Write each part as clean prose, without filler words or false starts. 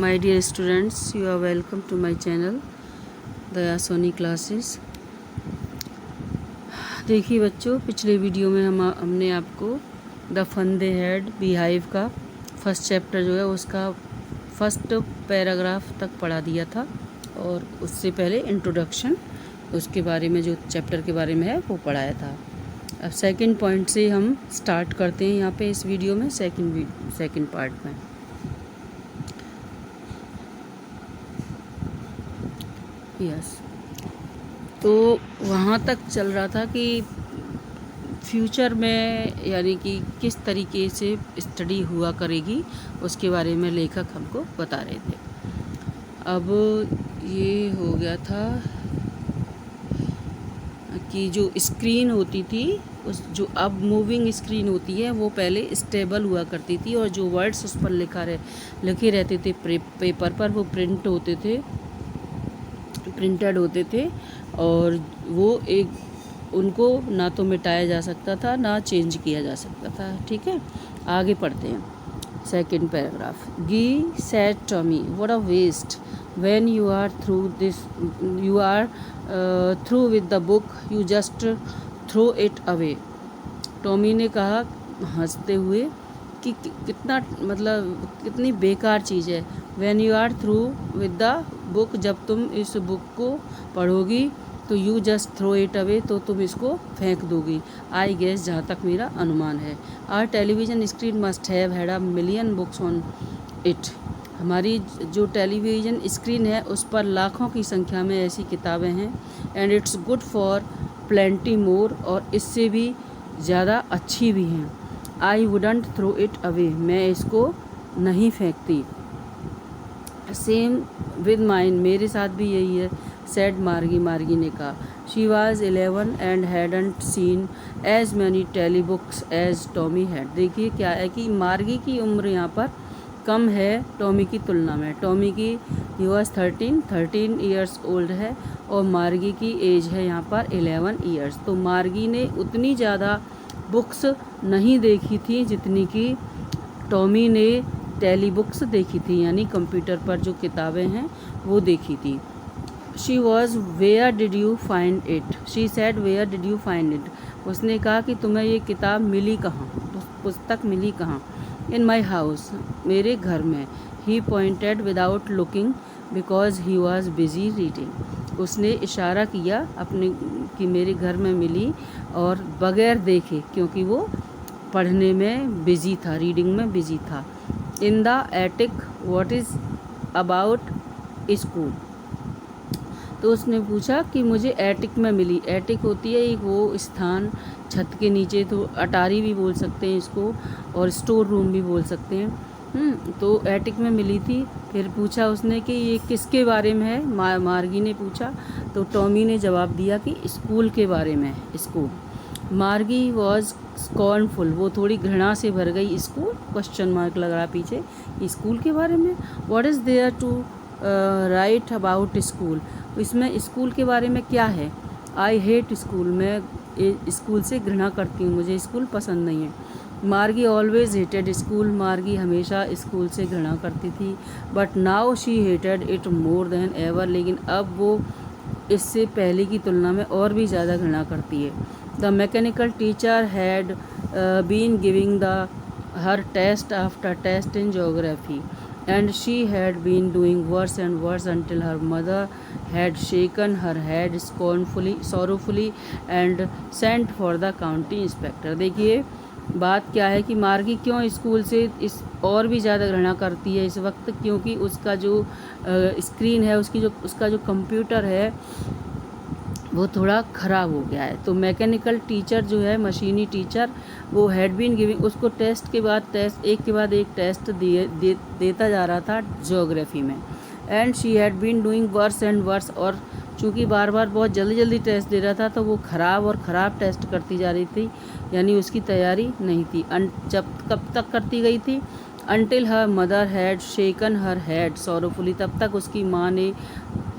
My dear students, you are welcome to my channel Daya Soni classes. देखिए बच्चों, पिछले video में हमने आपको the fun they had Beehive का फर्स्ट चैप्टर जो है उसका फर्स्ट पैराग्राफ तक पढ़ा दिया था, और उससे पहले इंट्रोडक्शन उसके बारे में जो चैप्टर के बारे में है वो पढ़ाया था। अब सेकंड पॉइंट से हम स्टार्ट करते हैं यहाँ पे इस वीडियो में सेकंड पार्ट में। यस, तो वहाँ तक चल रहा था कि फ्यूचर में यानी कि किस तरीके से स्टडी हुआ करेगी उसके बारे में लेखक हमको बता रहे थे। अब ये हो गया था कि जो स्क्रीन होती थी उस जो अब मूविंग स्क्रीन होती है वो पहले स्टेबल हुआ करती थी, और जो वर्ड्स उस पर लिखे रहते थे पेपर पर वो प्रिंटेड होते थे, और वो उनको ना तो मिटाया जा सकता था ना चेंज किया जा सकता था। ठीक है, आगे पढ़ते हैं। Second paragraph. Gee said Tommy, what a waste when you are through with the book, you just throw it away. Tommy ने कहा हंसते हुए कि कितनी बेकार चीज़ है। When you are through with the book, जब तुम इस बुक को पढ़ोगी तो you just throw it away, तो तुम इसको फेंक दोगी। आई गेस, जहाँ तक मेरा अनुमान है। Our television screen must have had a million books on it. हमारी जो टेलीविज़न स्क्रीन है उस पर लाखों की संख्या में ऐसी किताबें हैं। And it's good for plenty more, और इससे भी ज़्यादा अच्छी भी हैं। I wouldn't throw it away, मैं इसको नहीं फेंकती। सेम विद माइन, मेरे साथ भी यही है। सेड मार्गी ने कहा। She was 11 and hadn't seen as many telebooks as Tommy had. देखिए क्या है कि मार्गी की उम्र यहाँ पर कम है टॉमी की तुलना में। टॉमी की ही वॉज 13 ईयर्स ओल्ड है, और मार्गी की एज है यहाँ पर 11 ईयर्स। तो मार्गी ने उतनी ज़्यादा बुक्स नहीं देखी थी जितनी कि टॉमी ने टेली बुक्स देखी थी, यानी कंप्यूटर पर जो किताबें हैं वो देखी थी। She was where did you find it, she said where did you find it. उसने कहा कि तुम्हें ये किताब मिली कहाँ, पुस्तक मिली कहाँ। इन माई हाउस, मेरे घर में। He pointed without looking because he was busy reading. उसने इशारा किया अपने कि मेरे घर में मिली, और बगैर देखे, क्योंकि वो पढ़ने में बिजी था, रीडिंग में बिजी था। In the attic, what is about school. तो उसने पूछा कि मुझे एटिक में मिली। एटिक होती है एक वो स्थान छत के नीचे, तो अटारी भी बोल सकते हैं इसको, और स्टोर रूम भी बोल सकते हैं। तो एटिक में मिली थी। फिर पूछा उसने कि ये किसके बारे में है, मार्गी ने पूछा। तो टॉमी ने जवाब दिया कि स्कूल के बारे में है, स्कूल। मार्गी वॉज स्कॉर्नफुल, वो थोड़ी घृणा से भर गई। स्कूल क्वेश्चन मार्क लग रहा पीछे, स्कूल के बारे में। What is there to write about school, इसमें स्कूल के बारे में क्या है। आई हेट स्कूल, मैं स्कूल से घृणा करती हूँ, मुझे स्कूल पसंद नहीं है। मार्गी ऑलवेज हेटेड स्कूल, मार्गी हमेशा स्कूल से घृणा करती थी। But now she hated it more than ever, लेकिन अब वो इससे पहले की तुलना में और भी ज़्यादा घृणा करती है। The mechanical teacher had been giving her test after test in geography, and she had been doing worse and worse until her mother had shaken her head sorrowfully and sent for the county inspector। देखिए बात क्या है कि मार्गी क्यों school से इस और भी ज़्यादा घृणा करती है इस वक्त, क्योंकि उसका जो स्क्रीन है, उसका जो कंप्यूटर है वो थोड़ा ख़राब हो गया है। तो मैकेनिकल टीचर जो है, मशीनी टीचर, वो हैड बीन गिविंग, उसको टेस्ट के बाद टेस्ट, एक के बाद एक टेस्ट देता जा रहा था ज्योग्राफी में। And she had been doing worse and worse, और चूँकि बार बार बहुत जल्दी टेस्ट दे रहा था तो वो ख़राब टेस्ट करती जा रही थी, यानी उसकी तैयारी नहीं थी। कब तक करती गई थी। Until her mother had shaken her head sorrowfully, तब तक उसकी माँ ने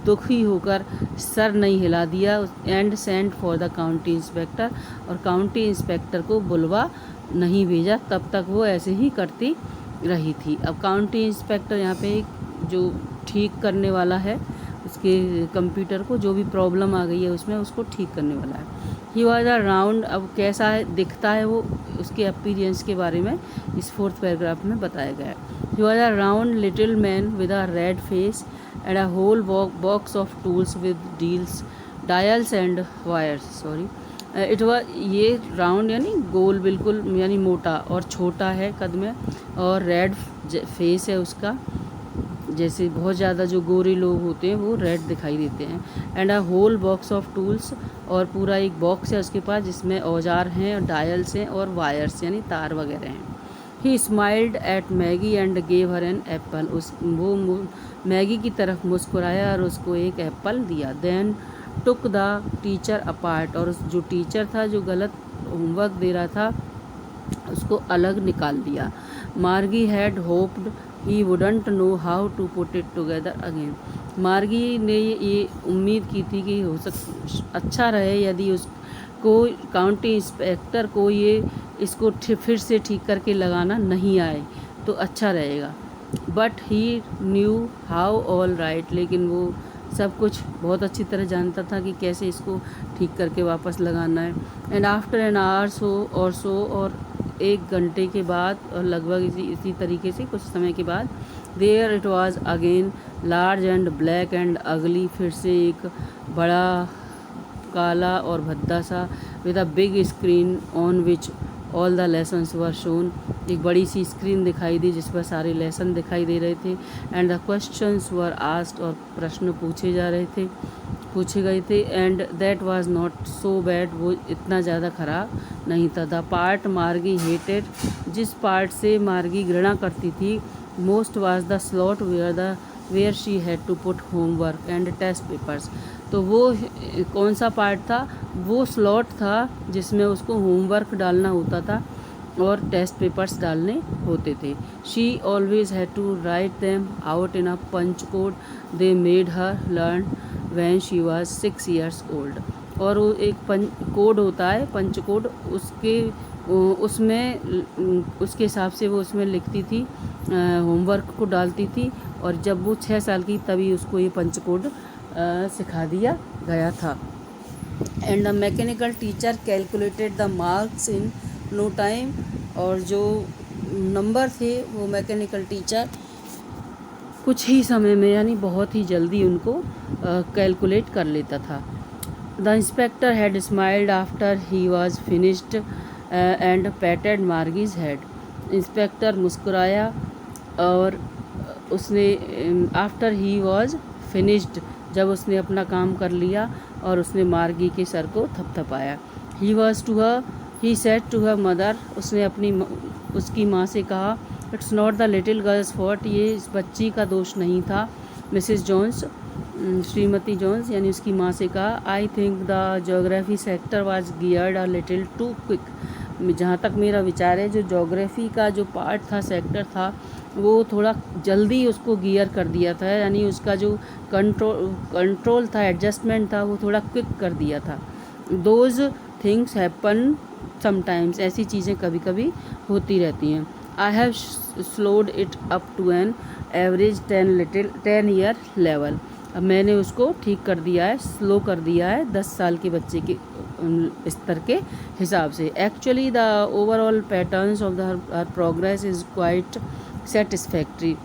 दुखी होकर सर नहीं हिला दिया। And sent for the county inspector, और काउंटी इंस्पेक्टर को बुलवा नहीं भेजा, तब तक वो ऐसे ही करती रही थी। अब काउंटी इंस्पेक्टर यहाँ पे एक जो ठीक करने वाला है उसके कंप्यूटर को, जो भी प्रॉब्लम आ गई है उसमें उसको ठीक करने वाला है। ही वॉज अ राउंड, अब कैसा है दिखता है वो, उसके अपीयरेंस के बारे में इस 4th पैराग्राफ में बताया गया है। He was a round little man with a red face and a whole box of tools with dials and wires. It was, ये राउंड यानी गोल बिल्कुल, यानी मोटा और छोटा है कद में, और रेड फेस है उसका, जैसे बहुत ज़्यादा जो गोरे लोग होते हैं वो रेड दिखाई देते हैं। And a whole box of tools, और पूरा एक बॉक्स है उसके पास जिसमें औजार हैं, डायल्स हैं और वायर्स यानी तार वगैरह हैं। He smiled at Maggie and gave her an apple, वो मैगी की तरफ मुस्कुराया और उसको एक एप्पल दिया। Then took the teacher apart, और जो टीचर था जो गलत होमवर्क दे रहा था उसको अलग निकाल दिया। Margie had hoped he wouldn't know how to put it together again, Margie ने ये उम्मीद की थी कि अच्छा रहे यदि उसको काउंटी इंस्पेक्टर को ये इसको फिर से ठीक करके लगाना नहीं आए तो अच्छा रहेगा। But he knew how all right, लेकिन वो सब कुछ बहुत अच्छी तरह जानता था कि कैसे इसको ठीक करके वापस लगाना है। एंड आफ्टर एन आवर और 1 घंटे के बाद, और लगभग इसी तरीके से कुछ समय के बाद, there it was again large and black and ugly, फिर से एक बड़ा काला और भद्दा सा, with a big screen on which all the lessons were shown, एक बड़ी सी स्क्रीन दिखाई दी जिस पर सारे लेसन दिखाई दे रहे थे। And the questions were asked, और प्रश्न पूछे गए थे। And that was not so bad, वो इतना ज़्यादा ख़राब नहीं था। द पार्ट मार्गी हेटेड, जिस पार्ट से मार्गी घृणा करती थी, most was the slot where she had to put homework and test papers, तो वो कौन सा पार्ट था, वो स्लॉट था जिसमें उसको होमवर्क डालना होता था और टेस्ट पेपर्स डालने होते थे। She always had to write them out in a punch code they made her learn when she was 6 years old, और वो एक कोड होता है पंच कोड, उसके हिसाब से वो उसमें लिखती थी, होमवर्क को डालती थी, और जब वो 6 साल की तभी उसको ये पंच कोड सिखा दिया गया था। And the mechanical teacher calculated the marks in no time, और जो नंबर थे वो मैकेनिकल टीचर कुछ ही समय में यानी बहुत ही जल्दी उनको कैलकुलेट कर लेता था। The inspector had smiled after he was finished and patted Margie's head, inspector मुस्कुराया और उसने आफ्टर ही वॉज फिनिश्ड, जब उसने अपना काम कर लिया, और उसने मार्गी के सर को थपथपाया। He said to her mother, उसने उसकी माँ से कहा, it's not the little girl's fault, ये इस बच्ची का दोष नहीं था। मिसेस जॉन्स, श्रीमती जॉन्स यानी उसकी माँ से कहा, I think the geography sector was geared a little too quick, जहाँ तक मेरा विचार है जो ज्योग्राफी का जो पार्ट था, सेक्टर था, वो थोड़ा जल्दी उसको गियर कर दिया था, यानी उसका जो कंट्रोल था, एडजस्टमेंट था, वो थोड़ा क्विक कर दिया था। दोज थिंग्स हैपन समटाइम्स, ऐसी चीज़ें कभी कभी होती रहती हैं। I have slowed it up to an average 10 year level, अब मैंने उसको ठीक कर दिया है, स्लो कर दिया है 10 साल के बच्चे के स्तर के हिसाब से। Actually the overall patterns of the progress is quite satisfactory,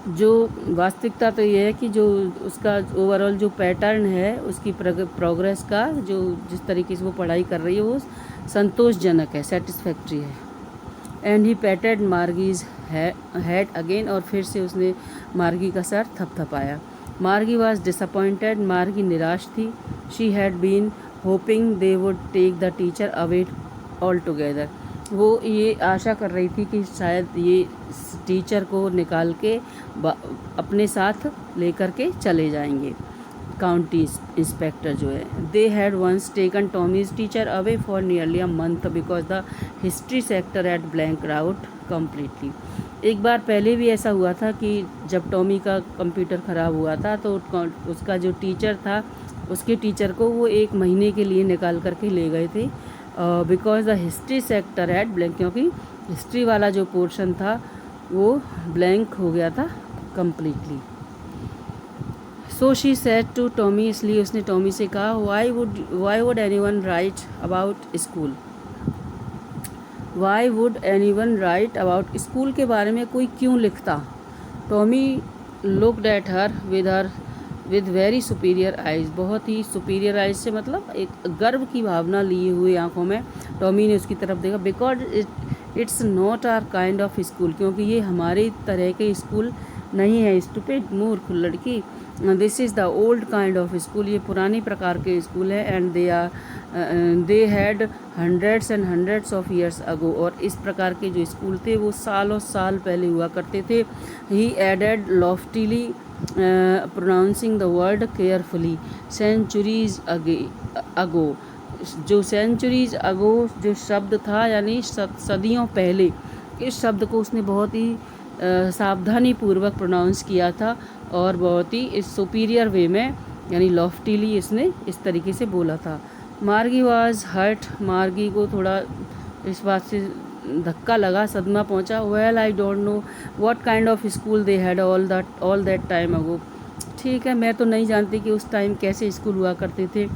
जो वास्तविकता तो ये है कि जो उसका ओवरऑल जो पैटर्न है उसकी प्रोग्रेस का, जो जिस तरीके से वो पढ़ाई कर रही है वो संतोषजनक है, सेटिस्फैक्ट्री है। And he patted Margie's head again, और फिर से उसने मार्गी का सर थपथपाया। मार्गी वॉज डिसअपॉइंटेड, मार्गी निराश थी। She had been hoping they would take the teacher away altogether, वो ये आशा कर रही थी कि शायद ये टीचर को निकाल के अपने साथ लेकर के चले जाएंगे, काउंटी इंस्पेक्टर जो है। They had once taken Tommy's teacher away for nearly a month because the history sector had blank out completely, एक बार पहले भी ऐसा हुआ था कि जब टॉमी का कंप्यूटर ख़राब हुआ था तो उसका जो टीचर था, उसके टीचर को वो 1 महीने के लिए निकाल करके ले गए थे, because the history sector had blank, क्योंकि हिस्ट्री वाला जो पोर्शन था वो ब्लैंक हो गया था, completely. So she said to Tommy, इसलिए उसने टॉमी से कहा, why would anyone write about school? Why would anyone write about school के बारे में कोई क्यों लिखता? Tommy looked at her with very superior eyes. बहुत ही superior eyes से मतलब एक गर्व की भावना लिए हुए आंखों में टॉमी ने उसकी तरफ देखा. Because it's not our kind of school, क्योंकि ये हमारे तरह के स्कूल नहीं है. Stupid, मूर्ख लड़की. This is the old kind of school, ये पुरानी प्रकार के स्कूल है. And they had hundreds and hundreds of years ago, और इस प्रकार के जो स्कूल थे वो सालों साल पहले हुआ करते थे. He added loftily pronouncing the word carefully, centuries ago. जो सेंचुरीज अगो जो शब्द था यानी सदियों पहले, इस शब्द को उसने बहुत ही सावधानी पूर्वक प्रोनाउंस किया था और बहुत ही इस सुपीरियर वे में यानी लॉफ्टीली इसने इस तरीके से बोला था. मार्गी वाज हर्ट, मार्गी को थोड़ा इस बात से धक्का लगा, सदमा पहुंचा. Well I don't know what kind of school they had all that time ago. ठीक है, मैं तो नहीं जानती कि उस टाइम कैसे स्कूल हुआ करते थे.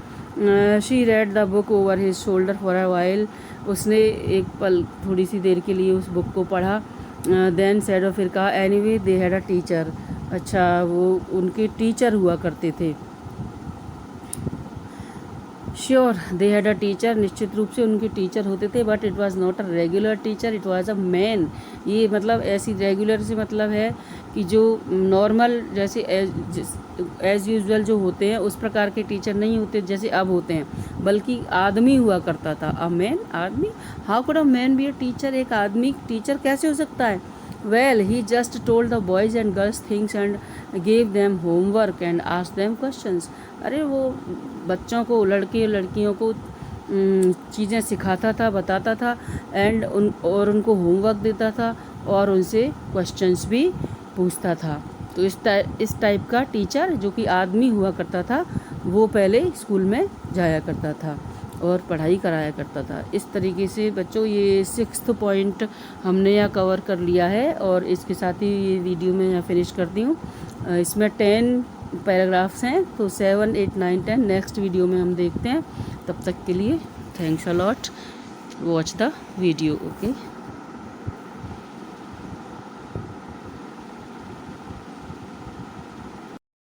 She read the book over his shoulder for a while, उसने एक पल थोड़ी सी देर के लिए उस बुक को पढ़ा. देन सेड, और फिर कहा, anyway they had a teacher. अच्छा, वो उनके टीचर हुआ करते थे. Sure they had a teacher, निश्चित रूप से उनके टीचर होते थे. But it was not a regular teacher, it was a man. ये मतलब ऐसी रेगुलर से मतलब है कि जो नॉर्मल जैसे एज यूजुअल जो होते हैं उस प्रकार के टीचर नहीं होते जैसे अब होते हैं, बल्कि आदमी हुआ करता था. अ मैन, आदमी. How could a man be a teacher, एक आदमी टीचर कैसे हो सकता है? Well, he just told the boys and girls things and gave them homework and asked them questions. अरे वो बच्चों को, लड़के लड़कियों को चीज़ें सिखाता था, बताता था और उनको होमवर्क देता था और उनसे क्वेश्चंस भी पूछता था. तो इस टाइप का टीचर जो कि आदमी हुआ करता था वो पहले स्कूल में जाया करता था और पढ़ाई कराया करता था. इस तरीके से बच्चों ये 6th पॉइंट हमने यहाँ कवर कर लिया है और इसके साथ ही ये वीडियो मैं यहाँ फिनिश करती हूँ. इसमें 10 पैराग्राफ्स हैं, तो 7, 8, 9, 10 नेक्स्ट वीडियो में हम देखते हैं. तब तक के लिए thanks a lot, watch the video. Okay.